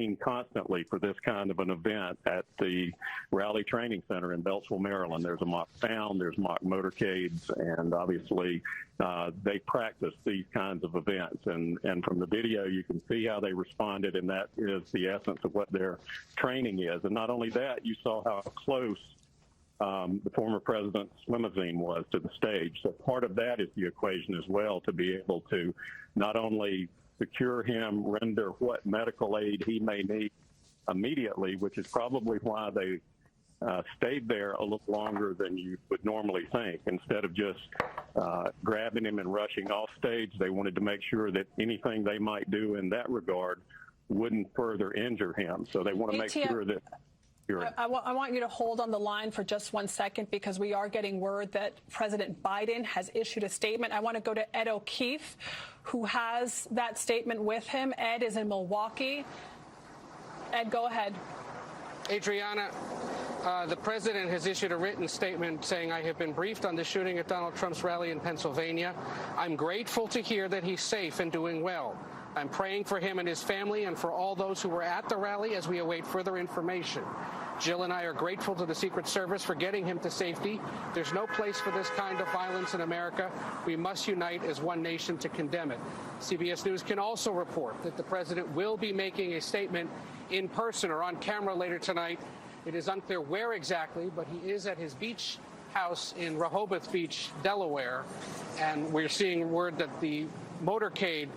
train constantly for this kind of an event at the Rally Training Center in Beltsville, Maryland. There's a mock pound, there's mock motorcades, and obviously they practice these kinds of events. And from the video, you can see how they responded, and that is the essence of what their training is. And not only that, you saw how close the former president's limousine was to the stage. So part of that is the equation as well, to be able to not only secure him, render what medical aid he may need immediately, which is probably why they stayed there a little longer than you would normally think. Instead of just grabbing him and rushing off stage, they wanted to make sure that anything they might do in that regard wouldn't further injure him. So they want to make sure that I want you to hold on the line for just 1 second, because we are getting word that President Biden has issued a statement. I want to go to Ed O'Keefe, who has that statement with him. Ed is in Milwaukee. Ed, go ahead. Adriana, the president has issued a written statement saying, I have been briefed on the shooting at Donald Trump's rally in Pennsylvania. I'm grateful to hear that he's safe and doing well. I'm praying for him and his family and for all those who were at the rally as we await further information. Jill and I are grateful to the Secret Service for getting him to safety. There's no place for this kind of violence in America. We must unite as one nation to condemn it. CBS News can also report that the president will be making a statement in person or on camera later tonight. It is unclear where exactly, but he is at his beach house in Rehoboth Beach, Delaware, and we're seeing word that the motorcade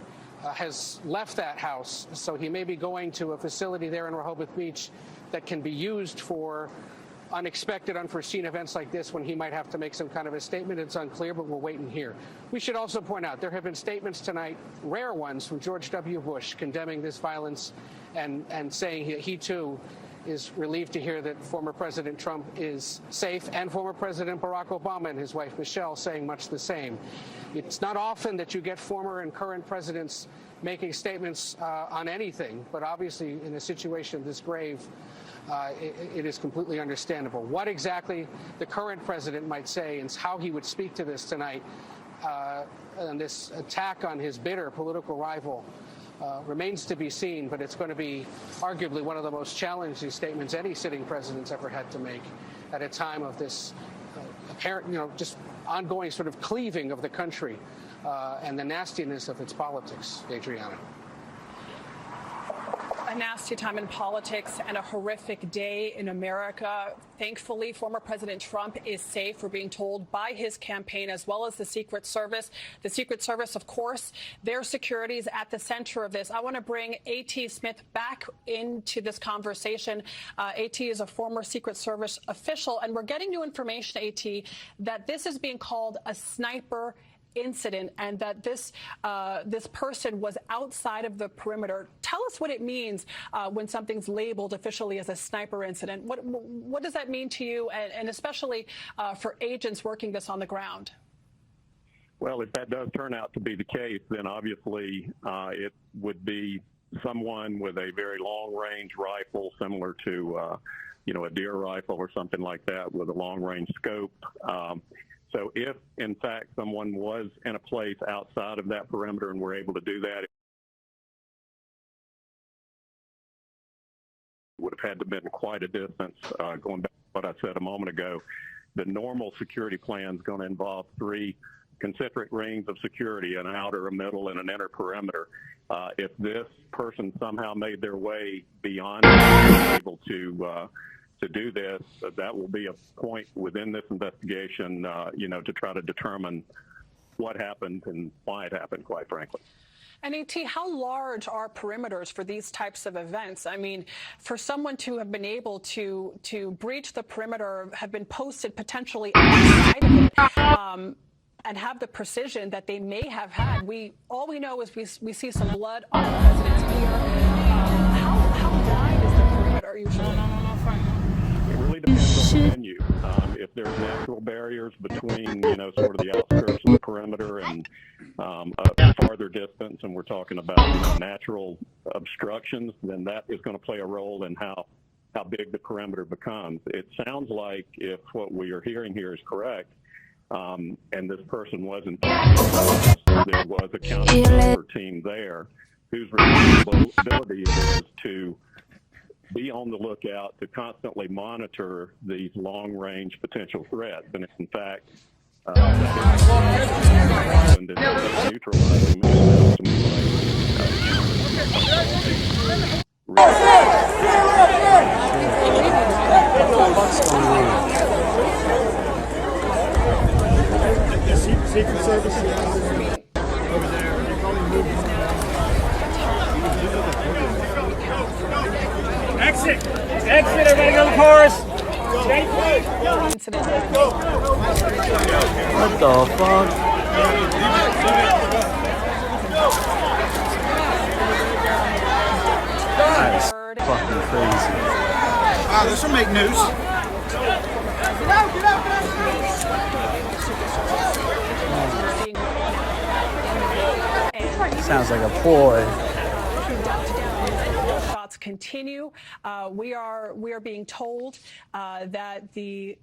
has left that house, so he may be going to a facility there in Rehoboth Beach that can be used for unexpected, unforeseen events like this, when he might have to make some kind of a statement. It's unclear, but we'll wait and hear. We should also point out there have been statements tonight, rare ones, from George W. Bush condemning this violence and saying he too is relieved to hear that former President Trump is safe, and former President Barack Obama and his wife Michelle saying much the same. It's not often that you get former and current presidents making statements on anything, but obviously in a situation this grave, it is completely understandable. What exactly the current president might say and how he would speak to this tonight, and this attack on his bitter political rival, remains to be seen, but it's going to be arguably one of the most challenging statements any sitting president's ever had to make at a time of this apparent, just ongoing sort of cleaving of the country and the nastiness of its politics. Adriana. A nasty time in politics and a horrific day in America. Thankfully, former President Trump is safe. We're being told by his campaign as well as the Secret Service. The Secret Service, of course, their security is at the center of this. I want to bring A.T. Smith back into this conversation. A.T. is a former Secret Service official, and we're getting new information, A.T., that this is being called a sniper incident, and that this person was outside of the perimeter. Tell us what it means when something's labeled officially as a sniper incident. What does that mean to you, and especially for agents working this on the ground? Well, if that does turn out to be the case, then obviously it would be someone with a very long-range rifle, similar to a deer rifle or something like that, with a long-range scope. So if, in fact, someone was in a place outside of that perimeter and were able to do that, it would have had to have been quite a distance. Going back to what I said a moment ago, the normal security plan is going to involve 3 concentric rings of security, an outer, a middle, and an inner perimeter. If this person somehow made their way beyond being able to do this, that will be a point within this investigation, to try to determine what happened and why it happened, quite frankly. And A.T., how large are perimeters for these types of events? I mean, for someone to have been able to breach the perimeter, have been posted potentially outside of it, and have the precision that they may have had, all we know is we see some blood on the president's ear. How wide is the perimeter usually? It really depends on the venue. If there's natural barriers between, sort of the outskirts of the perimeter and a farther distance, and we're talking about natural obstructions, then that is going to play a role in how big the perimeter becomes. It sounds like, if what we are hearing here is correct, and this person wasn't, there was a counter team there whose responsibility it is to be on the lookout to constantly monitor these long-range potential threats. And it's, in fact, that is neutralizing Secret Service over there. Exit! Exit! Everybody go to the chorus! What the fuck? That is fucking crazy. Wow, this will make news. Sounds like a ploy. Shots continue. We are being told that the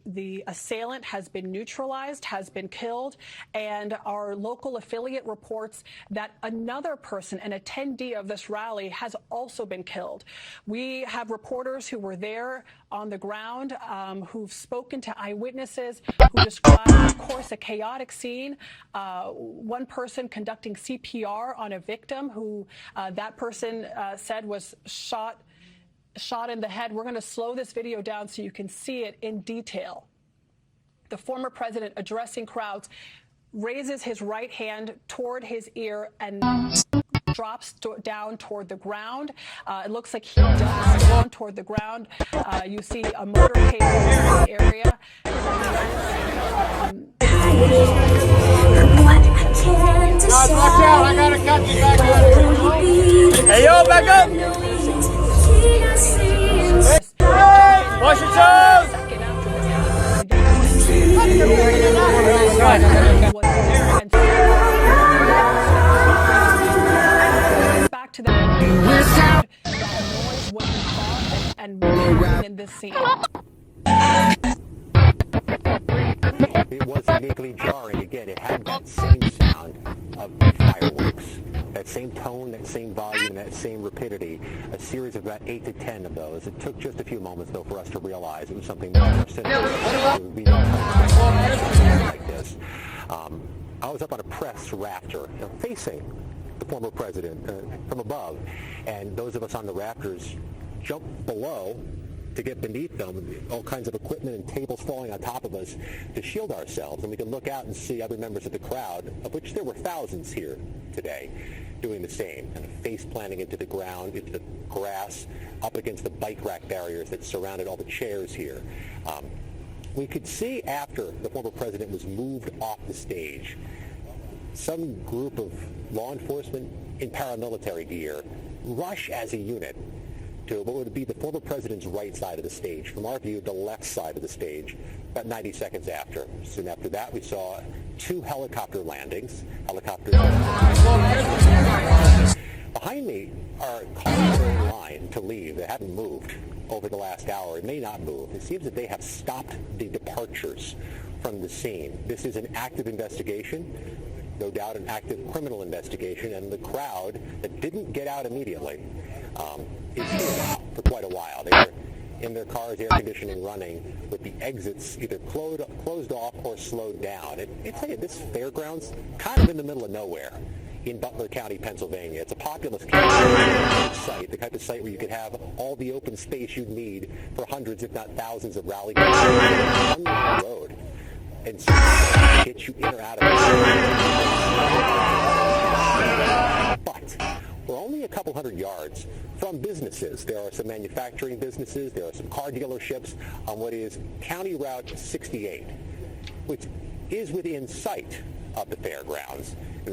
assailant has been neutralized, has been killed, and our local affiliate reports that another person, an attendee of this rally, has also been killed. We have reporters who were there on the ground who've spoken to eyewitnesses who described, of course, a chaotic scene. One person conducting CPR on a victim who that person said was shot in the head. We're going to slow this video down so you can see it in detail. The former president addressing crowds raises his right hand toward his ear and drops down toward the ground. It looks like he ducks down toward the ground. You see a motorcade in the area. Guys, watch out! I gotta cut you back up. Hey, yo, back up! Wash your toes! Back to that noise was involved and in this scene. It was uniquely jarring. Again, it had that same sound of fireworks, that same tone, that same volume, that same rapidity. A series of about 8 to 10 of those. It took just a few moments, though, for us to realize it was something much more sinister. There would be no time like this. I was up on a press rafter, facing the former president from above, and those of us on the rafters jumped below to get beneath them, all kinds of equipment and tables falling on top of us to shield ourselves. And we could look out and see other members of the crowd, of which there were thousands here today, doing the same, kind of face planting into the ground, into the grass, up against the bike rack barriers that surrounded all the chairs here. We could see after the former president was moved off the stage, some group of law enforcement in paramilitary gear rush as a unit to what would be the former president's right side of the stage. From our view, the left side of the stage, about 90 seconds after. Soon after that, we saw 2 helicopter landings. Helicopters. Behind me are cars in line to leave. They haven't moved over the last hour. It may not move. It seems that they have stopped the departures from the scene. This is an active investigation. No doubt an active criminal investigation, and the crowd that didn't get out immediately is here now for quite a while. They were in their cars, air conditioning running, with the exits either closed off or slowed down. It's like this fairgrounds, kind of in the middle of nowhere in Butler County, Pennsylvania. It's a populous site, the type of site where you could have all the open space you'd need for hundreds, if not thousands, of rally groups on the road. And so get you in or out of it. But we're only a couple hundred yards from businesses. There are some manufacturing businesses. There are some car dealerships on what is County Route 68, which is within sight of the fairgrounds. And